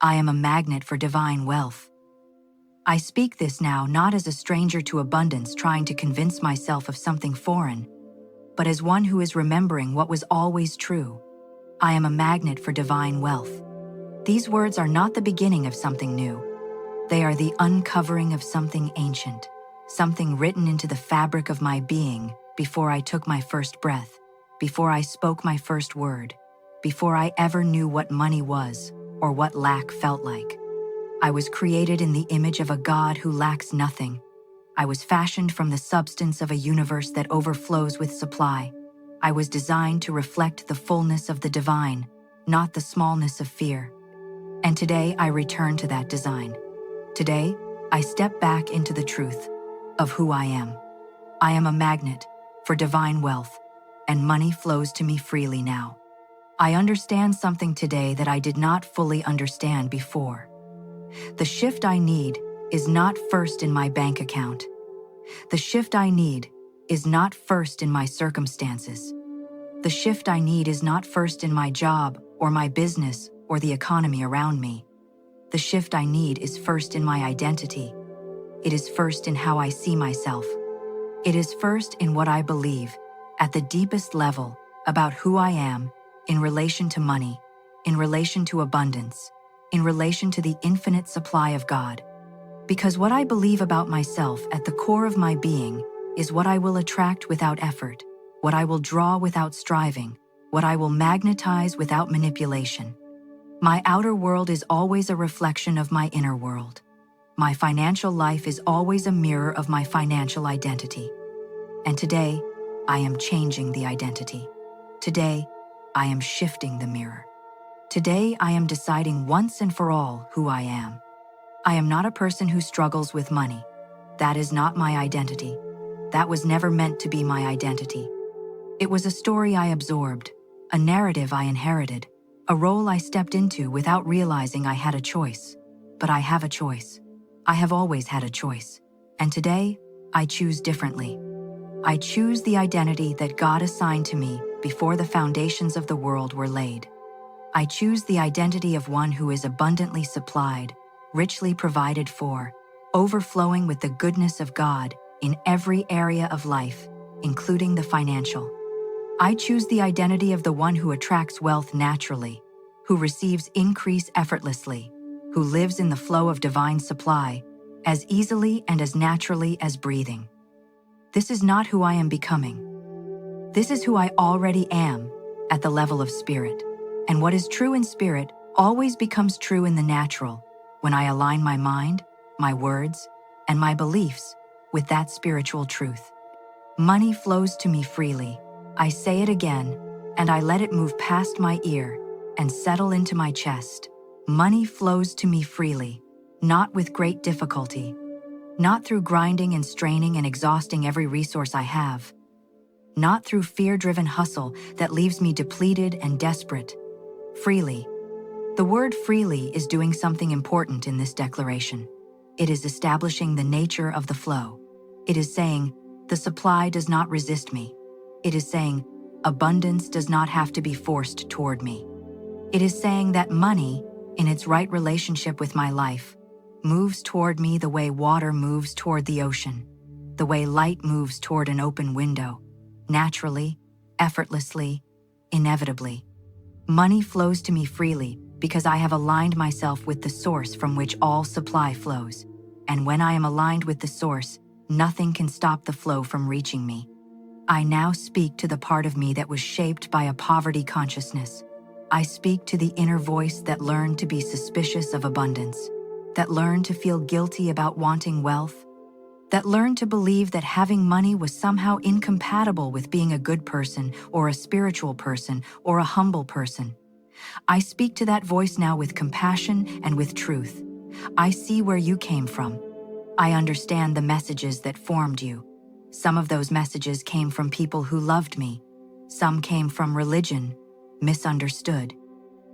I am a magnet for divine wealth. I speak this now not as a stranger to abundance trying to convince myself of something foreign, but as one who is remembering what was always true. I am a magnet for divine wealth. These words are not the beginning of something new. They are the uncovering of something ancient, something written into the fabric of my being before I took my first breath, before I spoke my first word, before I ever knew what money was or what lack felt like. I was created in the image of a God who lacks nothing. I was fashioned from the substance of a universe that overflows with supply. I was designed to reflect the fullness of the divine, not the smallness of fear. And today I return to that design. Today, I step back into the truth of who I am. I am a magnet for divine wealth, and money flows to me freely now. I understand something today that I did not fully understand before. The shift I need is not first in my bank account. The shift I need is not first in my circumstances. The shift I need is not first in my job or my business or the economy around me. The shift I need is first in my identity. It is first in how I see myself. It is first in what I believe, at the deepest level, about who I am, in relation to money, in relation to abundance, in relation to the infinite supply of God. Because what I believe about myself at the core of my being is what I will attract without effort, what I will draw without striving, what I will magnetize without manipulation. My outer world is always a reflection of my inner world. My financial life is always a mirror of my financial identity. And today, I am changing the identity. Today, I am shifting the mirror. Today, I am deciding once and for all who I am. I am not a person who struggles with money. That is not my identity. That was never meant to be my identity. It was a story I absorbed, a narrative I inherited, a role I stepped into without realizing I had a choice. But I have a choice. I have always had a choice. And today, I choose differently. I choose the identity that God assigned to me before the foundations of the world were laid. I choose the identity of one who is abundantly supplied, richly provided for, overflowing with the goodness of God in every area of life, including the financial. I choose the identity of the one who attracts wealth naturally, who receives increase effortlessly, who lives in the flow of divine supply, as easily and as naturally as breathing. This is not who I am becoming. This is who I already am at the level of spirit. And what is true in spirit always becomes true in the natural when I align my mind, my words, and my beliefs with that spiritual truth. Money flows to me freely. I say it again, and I let it move past my ear and settle into my chest. Money flows to me freely, not with great difficulty, not through grinding and straining and exhausting every resource I have, not through fear-driven hustle that leaves me depleted and desperate. Freely. The word freely is doing something important in this declaration. It is establishing the nature of the flow. It is saying, the supply does not resist me. It is saying, abundance does not have to be forced toward me. It is saying that money, in its right relationship with my life, moves toward me the way water moves toward the ocean, the way light moves toward an open window, naturally, effortlessly, inevitably. Money flows to me freely because I have aligned myself with the source from which all supply flows. And when I am aligned with the source, nothing can stop the flow from reaching me. I now speak to the part of me that was shaped by a poverty consciousness. I speak to the inner voice that learned to be suspicious of abundance, that learned to feel guilty about wanting wealth, that learned to believe that having money was somehow incompatible with being a good person or a spiritual person or a humble person. I speak to that voice now with compassion and with truth. I see where you came from. I understand the messages that formed you. Some of those messages came from people who loved me. Some came from religion, misunderstood.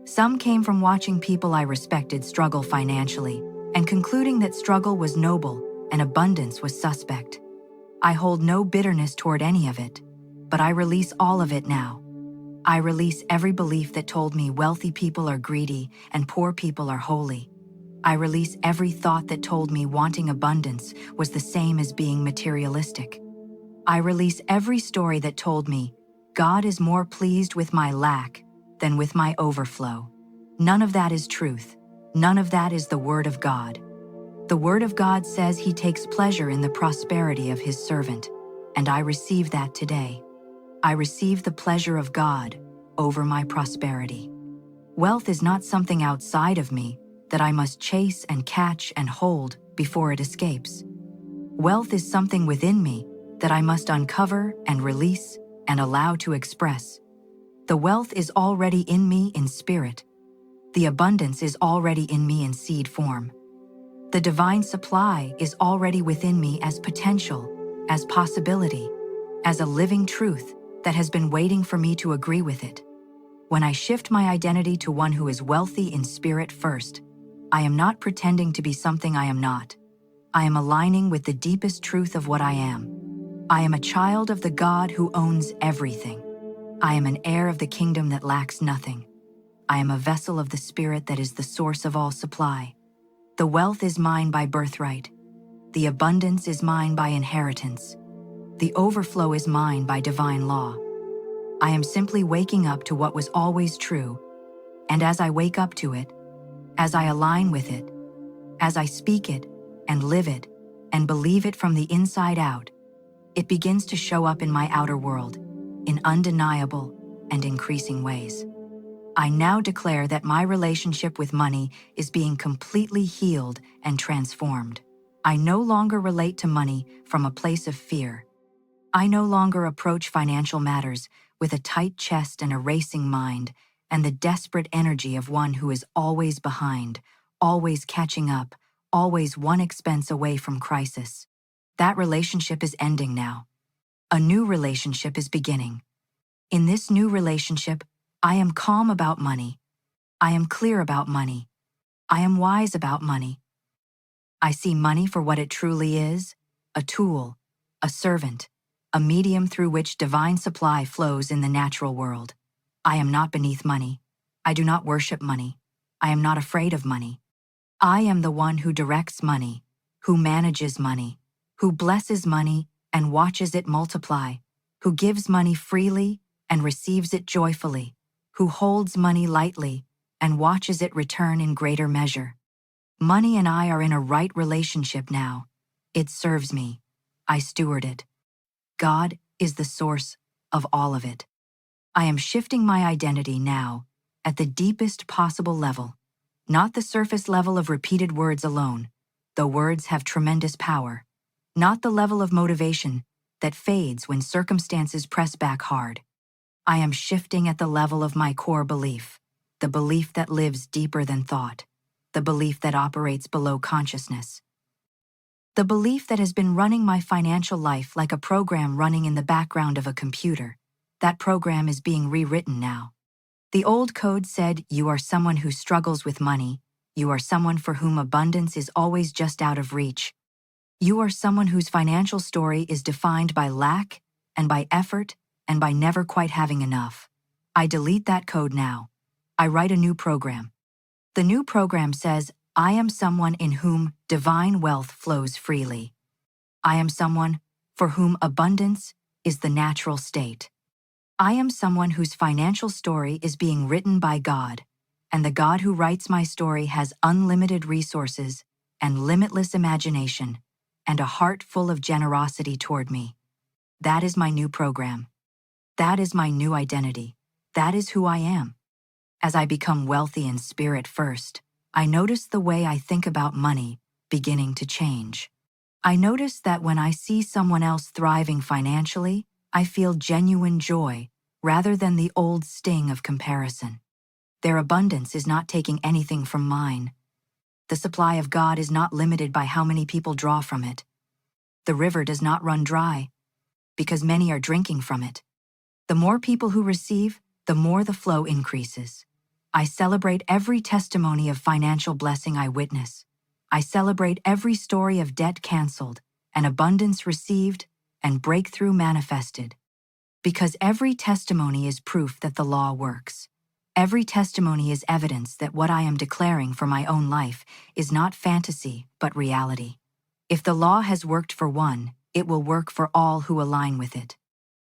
Some came from watching people I respected struggle financially and concluding that struggle was noble and abundance was suspect. I hold no bitterness toward any of it, but I release all of it now. I release every belief that told me wealthy people are greedy and poor people are holy. I release every thought that told me wanting abundance was the same as being materialistic. I release every story that told me God is more pleased with my lack than with my overflow. None of that is truth. None of that is the Word of God. The Word of God says He takes pleasure in the prosperity of His servant, and I receive that today. I receive the pleasure of God over my prosperity. Wealth is not something outside of me that I must chase and catch and hold before it escapes. Wealth is something within me that I must uncover and release and allow to express. The wealth is already in me in spirit. The abundance is already in me in seed form. The divine supply is already within me as potential, as possibility, as a living truth that has been waiting for me to agree with it. When I shift my identity to one who is wealthy in spirit first, I am not pretending to be something I am not. I am aligning with the deepest truth of what I am. I am a child of the God who owns everything. I am an heir of the kingdom that lacks nothing. I am a vessel of the Spirit that is the source of all supply. The wealth is mine by birthright. The abundance is mine by inheritance. The overflow is mine by divine law. I am simply waking up to what was always true, and as I wake up to it, as I align with it, as I speak it and live it and believe it from the inside out, it begins to show up in my outer world in undeniable and increasing ways. I now declare that my relationship with money is being completely healed and transformed. I no longer relate to money from a place of fear. I no longer approach financial matters with a tight chest and a racing mind and the desperate energy of one who is always behind, always catching up, always one expense away from crisis. That relationship is ending now. A new relationship is beginning. In this new relationship, I am calm about money. I am clear about money. I am wise about money. I see money for what it truly is, a tool, a servant, a medium through which divine supply flows in the natural world. I am not beneath money. I do not worship money. I am not afraid of money. I am the one who directs money, who manages money, who blesses money and watches it multiply, who gives money freely and receives it joyfully, who holds money lightly and watches it return in greater measure. Money and I are in a right relationship now. It serves me. I steward it. God is the source of all of it. I am shifting my identity now at the deepest possible level, not the surface level of repeated words alone, though words have tremendous power, not the level of motivation that fades when circumstances press back hard. I am shifting at the level of my core belief, the belief that lives deeper than thought, the belief that operates below consciousness. The belief that has been running my financial life like a program running in the background of a computer. That program is being rewritten now. The old code said, you are someone who struggles with money. You are someone for whom abundance is always just out of reach. You are someone whose financial story is defined by lack and by effort and by never quite having enough. I delete that code now. I write a new program. The new program says, I am someone in whom divine wealth flows freely. I am someone for whom abundance is the natural state. I am someone whose financial story is being written by God, and the God who writes my story has unlimited resources and limitless imagination and a heart full of generosity toward me. That is my new program. That is my new identity. That is who I am. As I become wealthy in spirit first, I notice the way I think about money beginning to change. I notice that when I see someone else thriving financially, I feel genuine joy rather than the old sting of comparison. Their abundance is not taking anything from mine. The supply of God is not limited by how many people draw from it. The river does not run dry because many are drinking from it. The more people who receive, the more the flow increases. I celebrate every testimony of financial blessing I witness. I celebrate every story of debt canceled and abundance received and breakthrough manifested. Because every testimony is proof that the law works. Every testimony is evidence that what I am declaring for my own life is not fantasy, but reality. If the law has worked for one, it will work for all who align with it.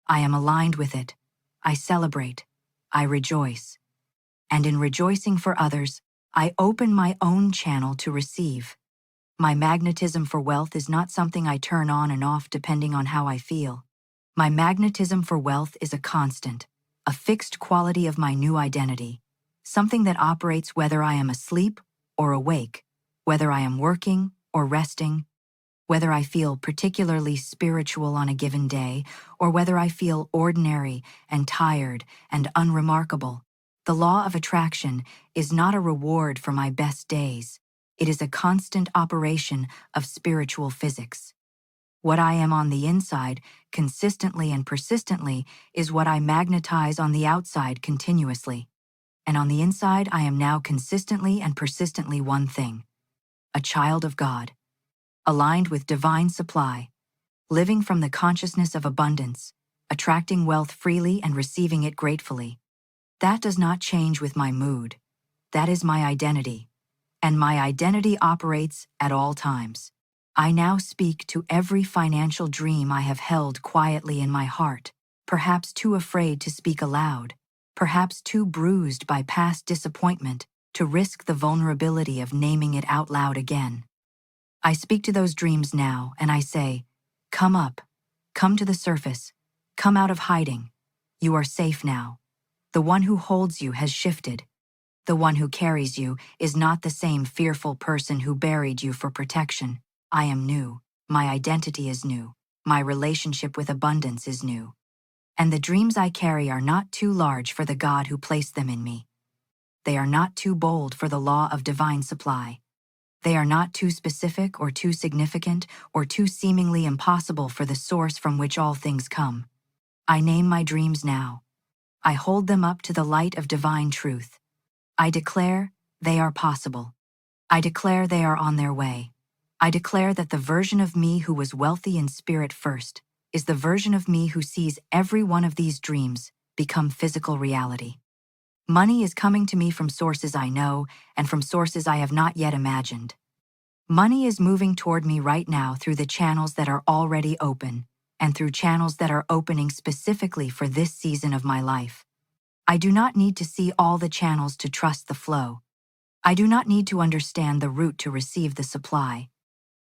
I am aligned with it. I celebrate. I rejoice. And in rejoicing for others, I open my own channel to receive. My magnetism for wealth is not something I turn on and off depending on how I feel. My magnetism for wealth is a constant, a fixed quality of my new identity, something that operates whether I am asleep or awake, whether I am working or resting, whether I feel particularly spiritual on a given day, or whether I feel ordinary and tired and unremarkable. The law of attraction is not a reward for my best days. It is a constant operation of spiritual physics. What I am on the inside, consistently and persistently, is what I magnetize on the outside continuously. And on the inside, I am now consistently and persistently one thing: a child of God, aligned with divine supply, living from the consciousness of abundance, attracting wealth freely and receiving it gratefully. That does not change with my mood. That is my identity. And my identity operates at all times. I now speak to every financial dream I have held quietly in my heart, perhaps too afraid to speak aloud, perhaps too bruised by past disappointment to risk the vulnerability of naming it out loud again. I speak to those dreams now and I say, come up, come to the surface, come out of hiding. You are safe now. The one who holds you has shifted. The one who carries you is not the same fearful person who buried you for protection. I am new. My identity is new. My relationship with abundance is new. And the dreams I carry are not too large for the God who placed them in me. They are not too bold for the law of divine supply. They are not too specific or too significant or too seemingly impossible for the source from which all things come. I name my dreams now. I hold them up to the light of divine truth. I declare they are possible. I declare they are on their way. I declare that the version of me who was wealthy in spirit first is the version of me who sees every one of these dreams become physical reality. Money is coming to me from sources I know and from sources I have not yet imagined. Money is moving toward me right now through the channels that are already open and through channels that are opening specifically for this season of my life. I do not need to see all the channels to trust the flow. I do not need to understand the route to receive the supply.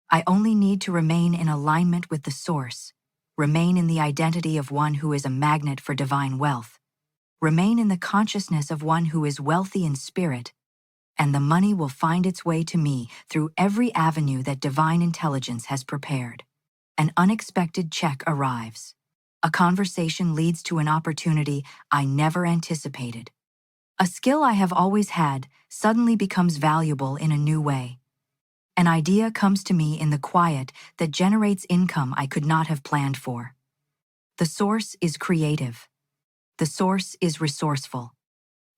I only need to remain in alignment with the source, remain in the identity of one who is a magnet for divine wealth, remain in the consciousness of one who is wealthy in spirit, and the money will find its way to me through every avenue that divine intelligence has prepared. An unexpected check arrives. A conversation leads to an opportunity I never anticipated. A skill I have always had suddenly becomes valuable in a new way. An idea comes to me in the quiet that generates income I could not have planned for. The source is creative. The source is resourceful.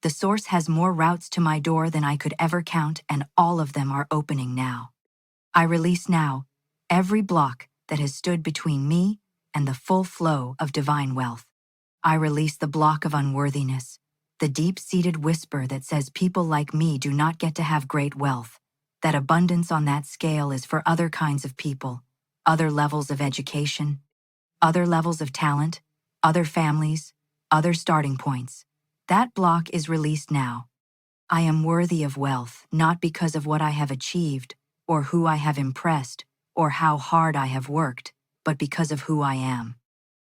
The source has more routes to my door than I could ever count, and all of them are opening now. I release now every block that has stood between me and the full flow of divine wealth. I release the block of unworthiness, the deep-seated whisper that says people like me do not get to have great wealth, that abundance on that scale is for other kinds of people, other levels of education, other levels of talent, other families, other starting points. That block is released now. I am worthy of wealth, not because of what I have achieved, or who I have impressed, or how hard I have worked, but because of who I am.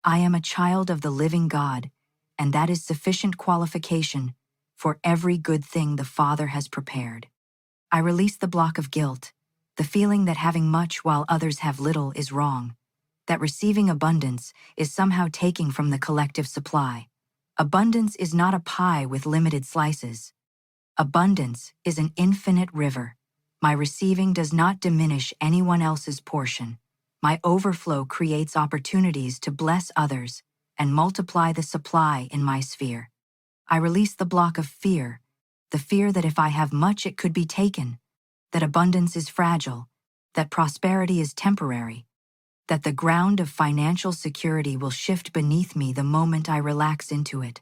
I am a child of the living God, and that is sufficient qualification for every good thing the Father has prepared. I release the block of guilt, the feeling that having much while others have little is wrong, that receiving abundance is somehow taking from the collective supply. Abundance is not a pie with limited slices. Abundance is an infinite river. My receiving does not diminish anyone else's portion. My overflow creates opportunities to bless others and multiply the supply in my sphere. I release the block of fear, the fear that if I have much it could be taken, that abundance is fragile, that prosperity is temporary. that the ground of financial security will shift beneath me the moment I relax into it.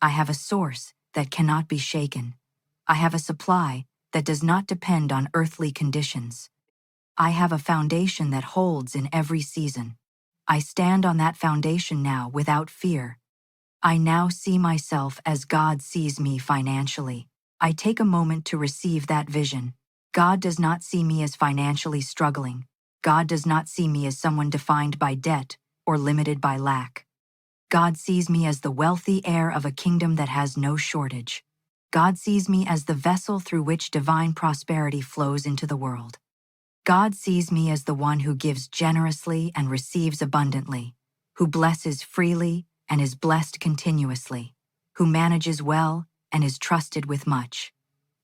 I have a source that cannot be shaken. I have a supply that does not depend on earthly conditions. I have a foundation that holds in every season. I stand on that foundation now without fear. I now see myself as God sees me financially. I take a moment to receive that vision. God does not see me as financially struggling. God does not see me as someone defined by debt or limited by lack. God sees me as the wealthy heir of a kingdom that has no shortage. God sees me as the vessel through which divine prosperity flows into the world. God sees me as the one who gives generously and receives abundantly, who blesses freely and is blessed continuously, who manages well and is trusted with much.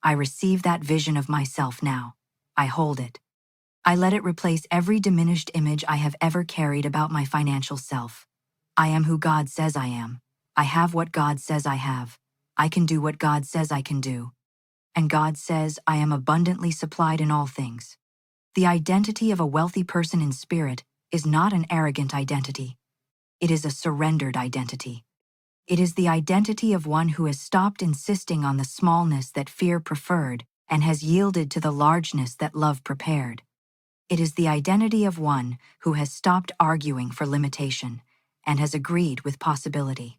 I receive that vision of myself now. I hold it. I let it replace every diminished image I have ever carried about my financial self. I am who God says I am. I have what God says I have. I can do what God says I can do. And God says I am abundantly supplied in all things. The identity of a wealthy person in spirit is not an arrogant identity. It is a surrendered identity. It is the identity of one who has stopped insisting on the smallness that fear preferred and has yielded to the largeness that love prepared. It is the identity of one who has stopped arguing for limitation and has agreed with possibility.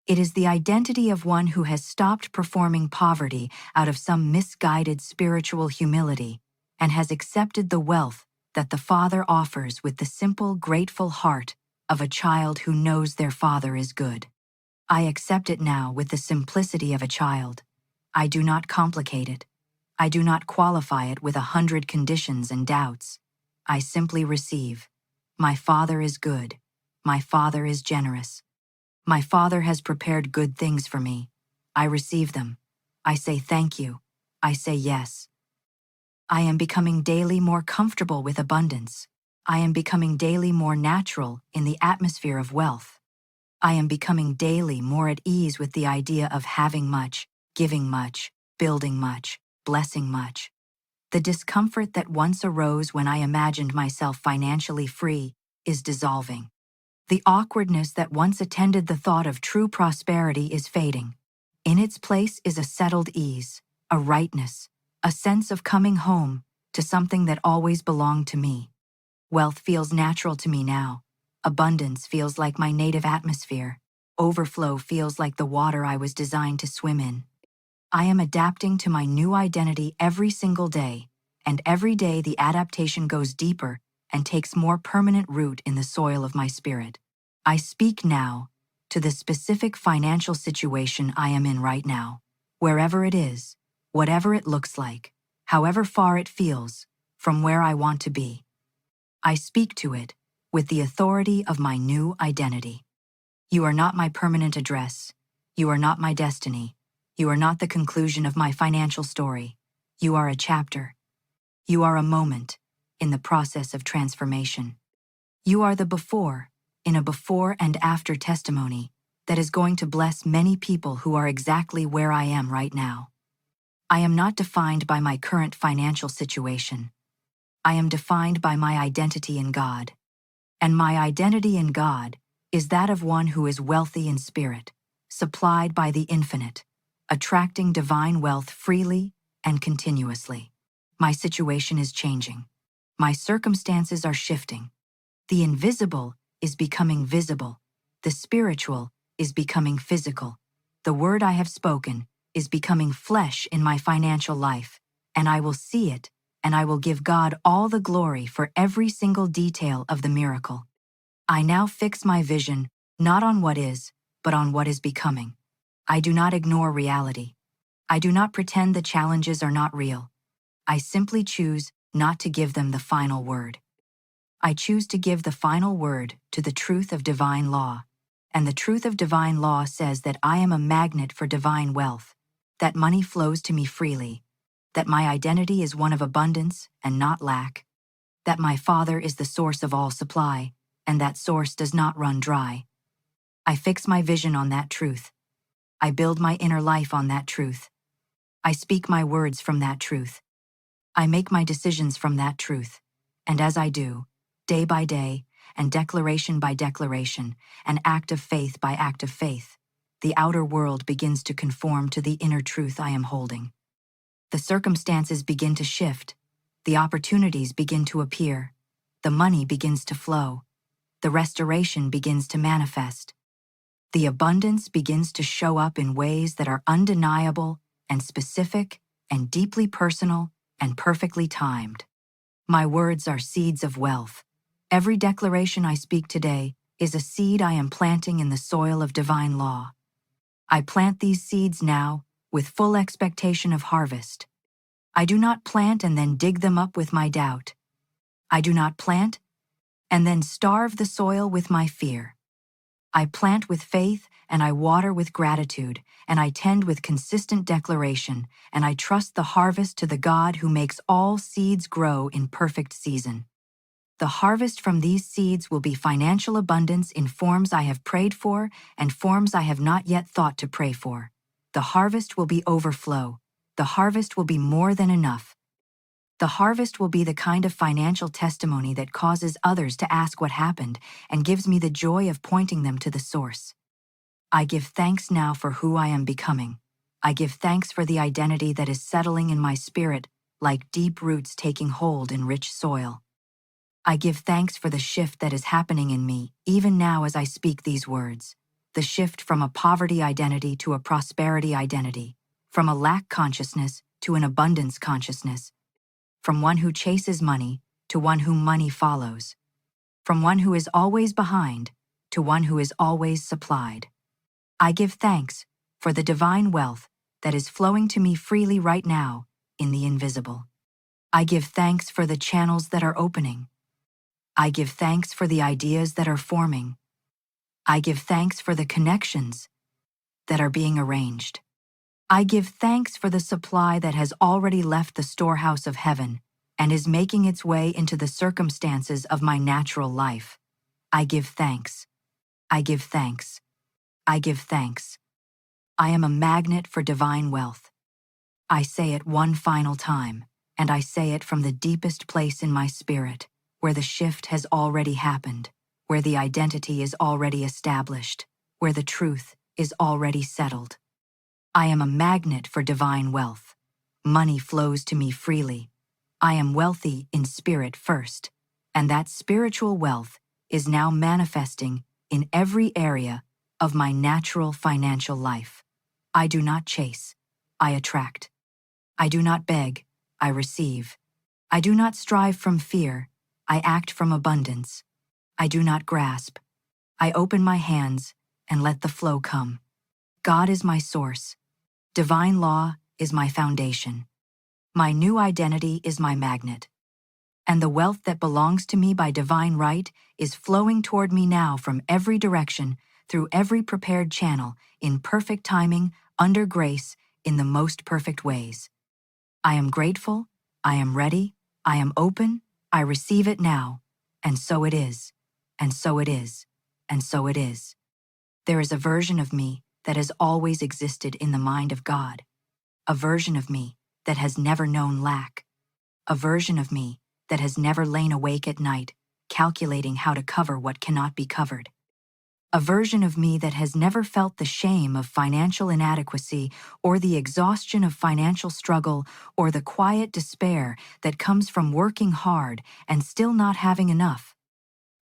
It is the identity of one who has stopped performing poverty out of some misguided spiritual humility and has accepted the wealth that the Father offers with the simple, grateful heart of a child who knows their Father is good. I accept it now with the simplicity of a child. I do not complicate it. I do not qualify it with 100 conditions and doubts. I simply receive. My Father is good. My Father is generous. My Father has prepared good things for me. I receive them. I say thank you. I say yes. I am becoming daily more comfortable with abundance. I am becoming daily more natural in the atmosphere of wealth. I am becoming daily more at ease with the idea of having much, giving much, building much, blessing much. The discomfort that once arose when I imagined myself financially free is dissolving. The awkwardness that once attended the thought of true prosperity is fading. In its place is a settled ease, a rightness, a sense of coming home to something that always belonged to me. Wealth feels natural to me now. Abundance feels like my native atmosphere. Overflow feels like the water I was designed to swim in. I am adapting to my new identity every single day, and every day the adaptation goes deeper and takes more permanent root in the soil of my spirit. I speak now to the specific financial situation I am in right now, wherever it is, whatever it looks like, however far it feels from where I want to be. I speak to it with the authority of my new identity. You are not my permanent address. You are not my destiny. You are not the conclusion of my financial story. You are a chapter. You are a moment in the process of transformation. You are the before in a before and after testimony that is going to bless many people who are exactly where I am right now. I am not defined by my current financial situation. I am defined by my identity in God. And my identity in God is that of one who is wealthy in spirit, supplied by the infinite, attracting divine wealth freely and continuously. My situation is changing. My circumstances are shifting. The invisible is becoming visible. The spiritual is becoming physical. The word I have spoken is becoming flesh in my financial life, and I will see it, and I will give God all the glory for every single detail of the miracle. I now fix my vision not on what is, but on what is becoming. I do not ignore reality. I do not pretend the challenges are not real. I simply choose not to give them the final word. I choose to give the final word to the truth of divine law. And the truth of divine law says that I am a magnet for divine wealth, that money flows to me freely, that my identity is one of abundance and not lack, that my Father is the source of all supply, and that source does not run dry. I fix my vision on that truth. I build my inner life on that truth. I speak my words from that truth. I make my decisions from that truth. And as I do, day by day, and declaration by declaration, and act of faith by act of faith, the outer world begins to conform to the inner truth I am holding. The circumstances begin to shift, the opportunities begin to appear, the money begins to flow, the restoration begins to manifest. The abundance begins to show up in ways that are undeniable and specific and deeply personal and perfectly timed. My words are seeds of wealth. Every declaration I speak today is a seed I am planting in the soil of divine law. I plant these seeds now with full expectation of harvest. I do not plant and then dig them up with my doubt. I do not plant and then starve the soil with my fear. I plant with faith, and I water with gratitude, and I tend with consistent declaration, and I trust the harvest to the God who makes all seeds grow in perfect season. The harvest from these seeds will be financial abundance in forms I have prayed for and forms I have not yet thought to pray for. The harvest will be overflow. The harvest will be more than enough. The harvest will be the kind of financial testimony that causes others to ask what happened and gives me the joy of pointing them to the source. I give thanks now for who I am becoming. I give thanks for the identity that is settling in my spirit, like deep roots taking hold in rich soil. I give thanks for the shift that is happening in me, even now as I speak these words. The shift from a poverty identity to a prosperity identity, from a lack consciousness to an abundance consciousness, from one who chases money to one whom money follows, from one who is always behind to one who is always supplied. I give thanks for the divine wealth that is flowing to me freely right now in the invisible. I give thanks for the channels that are opening. I give thanks for the ideas that are forming. I give thanks for the connections that are being arranged. I give thanks for the supply that has already left the storehouse of heaven and is making its way into the circumstances of my natural life. I give thanks. I give thanks. I give thanks. I am a magnet for divine wealth. I say it one final time, and I say it from the deepest place in my spirit, where the shift has already happened, where the identity is already established, where the truth is already settled. I am a magnet for divine wealth. Money flows to me freely. I am wealthy in spirit first, and that spiritual wealth is now manifesting in every area of my natural financial life. I do not chase, I attract. I do not beg, I receive. I do not strive from fear, I act from abundance. I do not grasp, I open my hands and let the flow come. God is my source. Divine law is my foundation. My new identity is my magnet. And the wealth that belongs to me by divine right is flowing toward me now from every direction, through every prepared channel, in perfect timing, under grace, in the most perfect ways. I am grateful, I am ready, I am open, I receive it now, and so it is, and so it is, and so it is. There is a version of me that has always existed in the mind of God, a version of me that has never known lack, a version of me that has never lain awake at night, calculating how to cover what cannot be covered. A version of me that has never felt the shame of financial inadequacy or the exhaustion of financial struggle or the quiet despair that comes from working hard and still not having enough.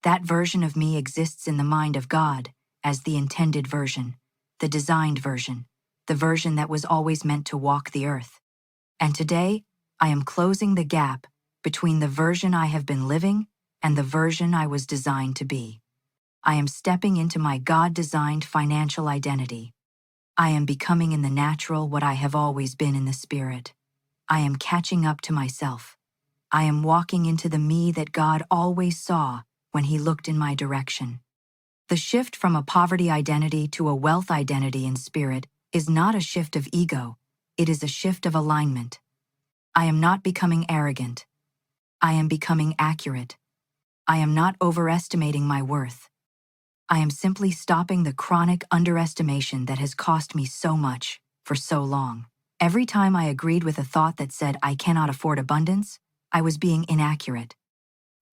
That version of me exists in the mind of God as the intended version, the designed version, the version that was always meant to walk the earth. And today, I am closing the gap between the version I have been living and the version I was designed to be. I am stepping into my God-designed financial identity. I am becoming in the natural what I have always been in the spirit. I am catching up to myself. I am walking into the me that God always saw when He looked in my direction. The shift from a poverty identity to a wealth identity in spirit is not a shift of ego, it is a shift of alignment. I am not becoming arrogant. I am becoming accurate. I am not overestimating my worth. I am simply stopping the chronic underestimation that has cost me so much for so long. Every time I agreed with a thought that said I cannot afford abundance, I was being inaccurate.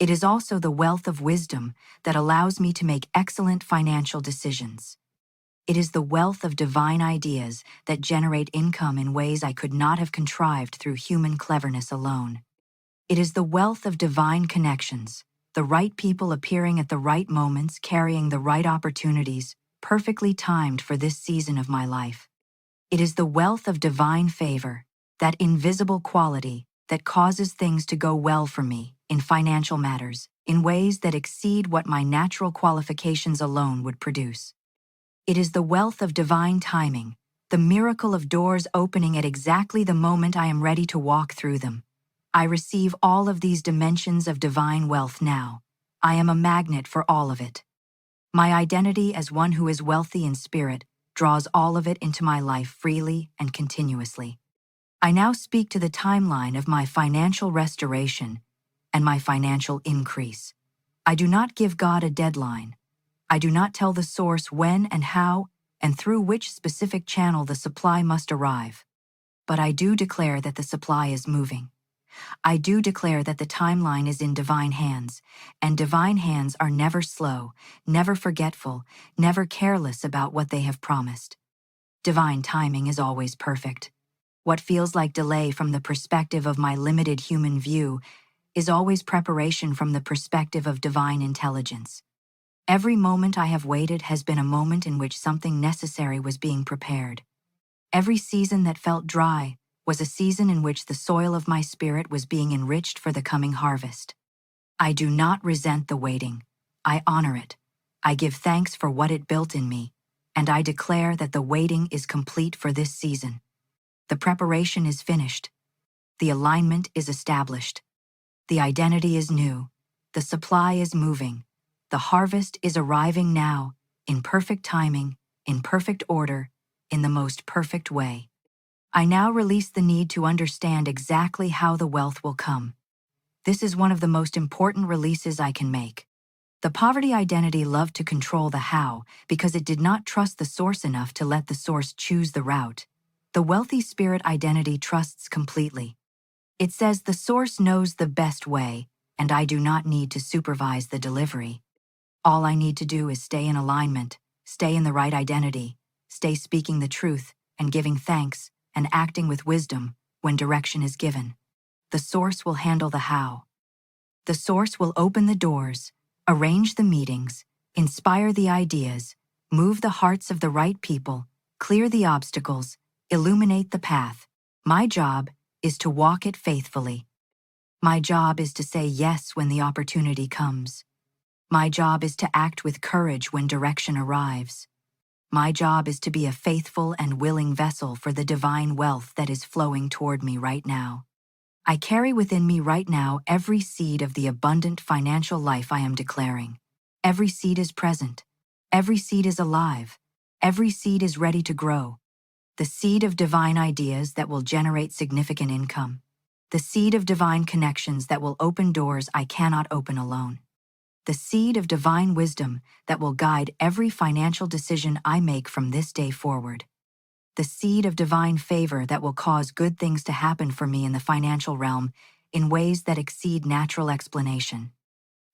It is also the wealth of wisdom that allows me to make excellent financial decisions. It is the wealth of divine ideas that generate income in ways I could not have contrived through human cleverness alone. It is the wealth of divine connections, the right people appearing at the right moments, carrying the right opportunities, perfectly timed for this season of my life. It is the wealth of divine favor, that invisible quality that causes things to go well for me in financial matters, in ways that exceed what my natural qualifications alone would produce. It is the wealth of divine timing, the miracle of doors opening at exactly the moment I am ready to walk through them. I receive all of these dimensions of divine wealth now. I am a magnet for all of it. My identity as one who is wealthy in spirit draws all of it into my life freely and continuously. I now speak to the timeline of my financial restoration and my financial increase. I do not give God a deadline. I do not tell the source when and how and through which specific channel the supply must arrive. But I do declare that the supply is moving. I do declare that the timeline is in divine hands, and divine hands are never slow, never forgetful, never careless about what they have promised. Divine timing is always perfect. What feels like delay from the perspective of my limited human view is always preparation from the perspective of divine intelligence. Every moment I have waited has been a moment in which something necessary was being prepared. Every season that felt dry was a season in which the soil of my spirit was being enriched for the coming harvest. I do not resent the waiting. I honor it. I give thanks for what it built in me, and I declare that the waiting is complete for this season. The preparation is finished. The alignment is established. The identity is new. The supply is moving. The harvest is arriving now, in perfect timing, in perfect order, in the most perfect way. I now release the need to understand exactly how the wealth will come. This is one of the most important releases I can make. The poverty identity loved to control the how because it did not trust the source enough to let the source choose the route. The wealthy spirit identity trusts completely. It says the source knows the best way, and I do not need to supervise the delivery. All I need to do is stay in alignment, stay in the right identity, stay speaking the truth and giving thanks and acting with wisdom when direction is given. The source will handle the how. The source will open the doors, arrange the meetings, inspire the ideas, move the hearts of the right people, clear the obstacles, illuminate the path. My job is to walk it faithfully. My job is to say yes when the opportunity comes. My job is to act with courage when direction arrives. My job is to be a faithful and willing vessel for the divine wealth that is flowing toward me right now. I carry within me right now every seed of the abundant financial life I am declaring. Every seed is present. Every seed is alive. Every seed is ready to grow. The seed of divine ideas that will generate significant income. The seed of divine connections that will open doors I cannot open alone. The seed of divine wisdom that will guide every financial decision I make from this day forward. The seed of divine favor that will cause good things to happen for me in the financial realm in ways that exceed natural explanation.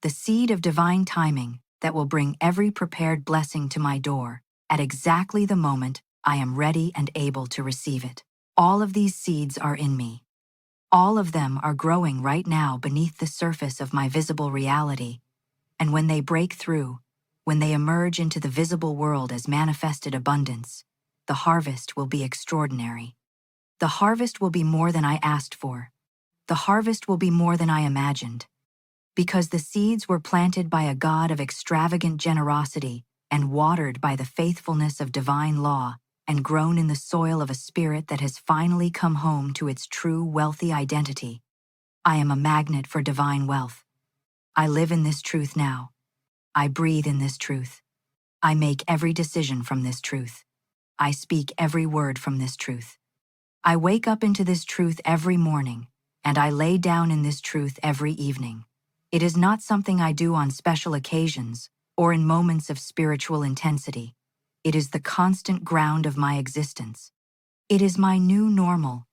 The seed of divine timing that will bring every prepared blessing to my door at exactly the moment I am ready and able to receive it. All of these seeds are in me. All of them are growing right now beneath the surface of my visible reality. And when they break through, when they emerge into the visible world as manifested abundance, the harvest will be extraordinary. The harvest will be more than I asked for. The harvest will be more than I imagined. Because the seeds were planted by a God of extravagant generosity and watered by the faithfulness of divine law and grown in the soil of a spirit that has finally come home to its true wealthy identity. I am a magnet for divine wealth. I live in this truth now. I breathe in this truth. I make every decision from this truth. I speak every word from this truth. I wake up into this truth every morning, and I lay down in this truth every evening. It is not something I do on special occasions or in moments of spiritual intensity. It is the constant ground of my existence. It is my new normal.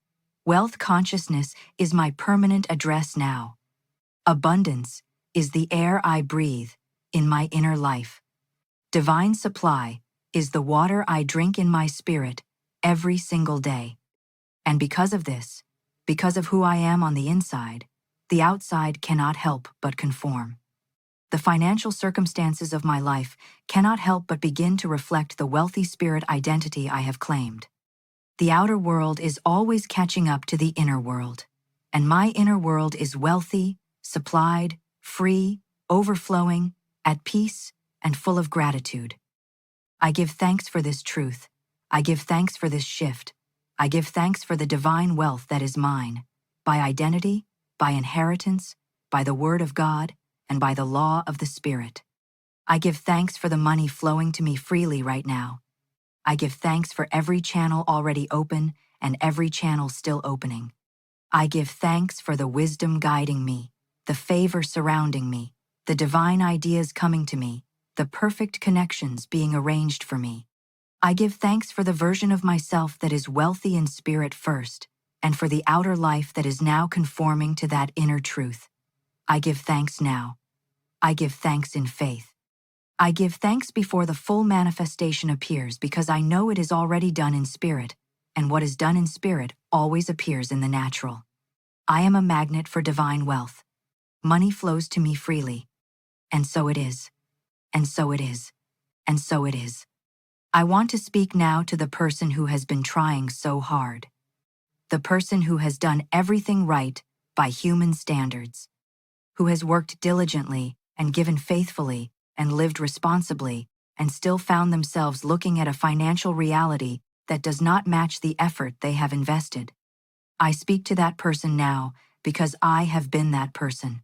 Wealth consciousness is my permanent address now. Abundance is the air I breathe in my inner life. Divine supply is the water I drink in my spirit every single day. And because of this, because of who I am on the inside, the outside cannot help but conform. The financial circumstances of my life cannot help but begin to reflect the wealthy spirit identity I have claimed. The outer world is always catching up to the inner world, and my inner world is wealthy, supplied, free, overflowing, at peace, and full of gratitude. I give thanks for this truth. I give thanks for this shift. I give thanks for the divine wealth that is mine, by identity, by inheritance, by the word of God, and by the law of the Spirit. I give thanks for the money flowing to me freely right now. I give thanks for every channel already open and every channel still opening. I give thanks for the wisdom guiding me, the favor surrounding me, the divine ideas coming to me, the perfect connections being arranged for me. I give thanks for the version of myself that is wealthy in spirit first, and for the outer life that is now conforming to that inner truth. I give thanks now. I give thanks in faith. I give thanks before the full manifestation appears because I know it is already done in spirit, and what is done in spirit always appears in the natural. I am a magnet for divine wealth. Money flows to me freely. And so it is. And so it is. And so it is. I want to speak now to the person who has been trying so hard. The person who has done everything right by human standards. Who has worked diligently and given faithfully and lived responsibly and still found themselves looking at a financial reality that does not match the effort they have invested. I speak to that person now because I have been that person.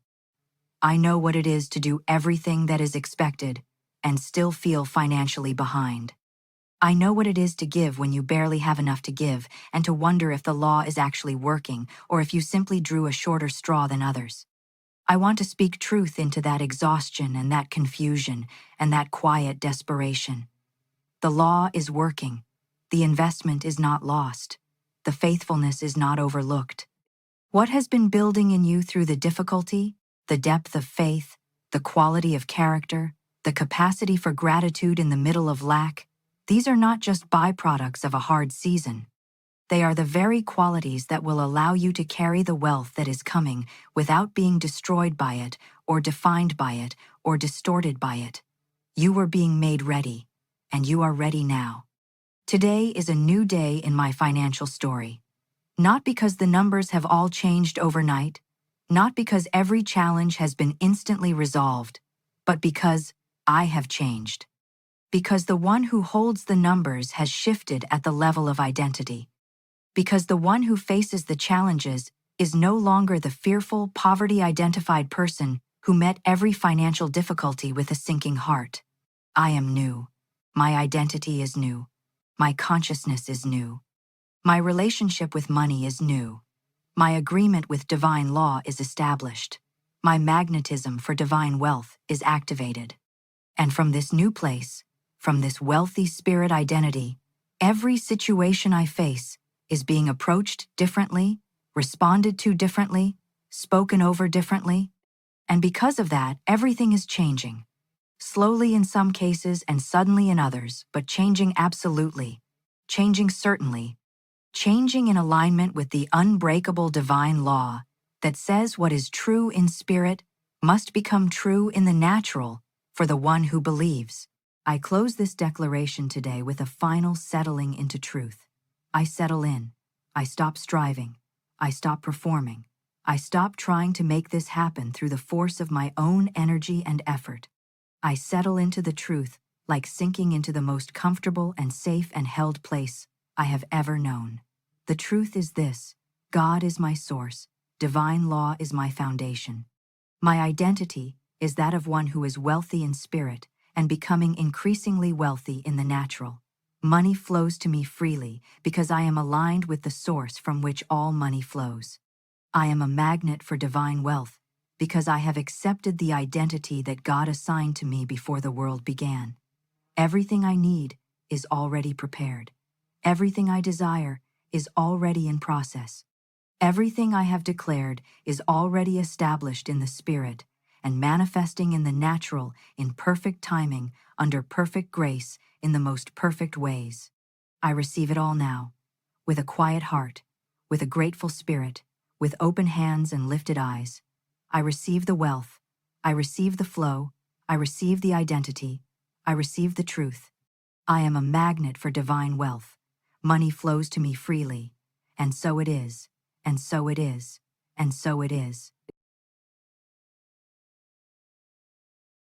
I know what it is to do everything that is expected and still feel financially behind. I know what it is to give when you barely have enough to give and to wonder if the law is actually working or if you simply drew a shorter straw than others. I want to speak truth into that exhaustion and that confusion and that quiet desperation. The law is working. The investment is not lost. The faithfulness is not overlooked. What has been building in you through the difficulty, the depth of faith, the quality of character, the capacity for gratitude in the middle of lack, these are not just byproducts of a hard season. They are the very qualities that will allow you to carry the wealth that is coming without being destroyed by it, or defined by it, or distorted by it. You were being made ready, and you are ready now. Today is a new day in my financial story. Not because the numbers have all changed overnight, not because every challenge has been instantly resolved, but because I have changed. Because the one who holds the numbers has shifted at the level of identity. Because the one who faces the challenges is no longer the fearful, poverty-identified person who met every financial difficulty with a sinking heart. I am new. My identity is new. My consciousness is new. My relationship with money is new. My agreement with divine law is established. My magnetism for divine wealth is activated. And from this new place, from this wealthy spirit identity, every situation I face is being approached differently, responded to differently, spoken over differently. And because of that, everything is changing. Slowly in some cases and suddenly in others, but changing absolutely, changing certainly, changing in alignment with the unbreakable divine law that says what is true in spirit must become true in the natural for the one who believes. I close this declaration today with a final settling into truth. I settle in. I stop striving. I stop performing. I stop trying to make this happen through the force of my own energy and effort. I settle into the truth like sinking into the most comfortable and safe and held place I have ever known. The truth is this: God is my source, divine law is my foundation. My identity is that of one who is wealthy in spirit and becoming increasingly wealthy in the natural. Money flows to me freely because I am aligned with the source from which all money flows. I am a magnet for divine wealth because I have accepted the identity that God assigned to me before the world began. Everything I need is already prepared. Everything I desire is already in process. Everything I have declared is already established in the Spirit, and manifesting in the natural, in perfect timing, under perfect grace, in the most perfect ways. I receive it all now, with a quiet heart, with a grateful spirit, with open hands and lifted eyes. I receive the wealth, I receive the flow, I receive the identity, I receive the truth. I am a magnet for divine wealth. Money flows to me freely. And so it is, and so it is, and so it is.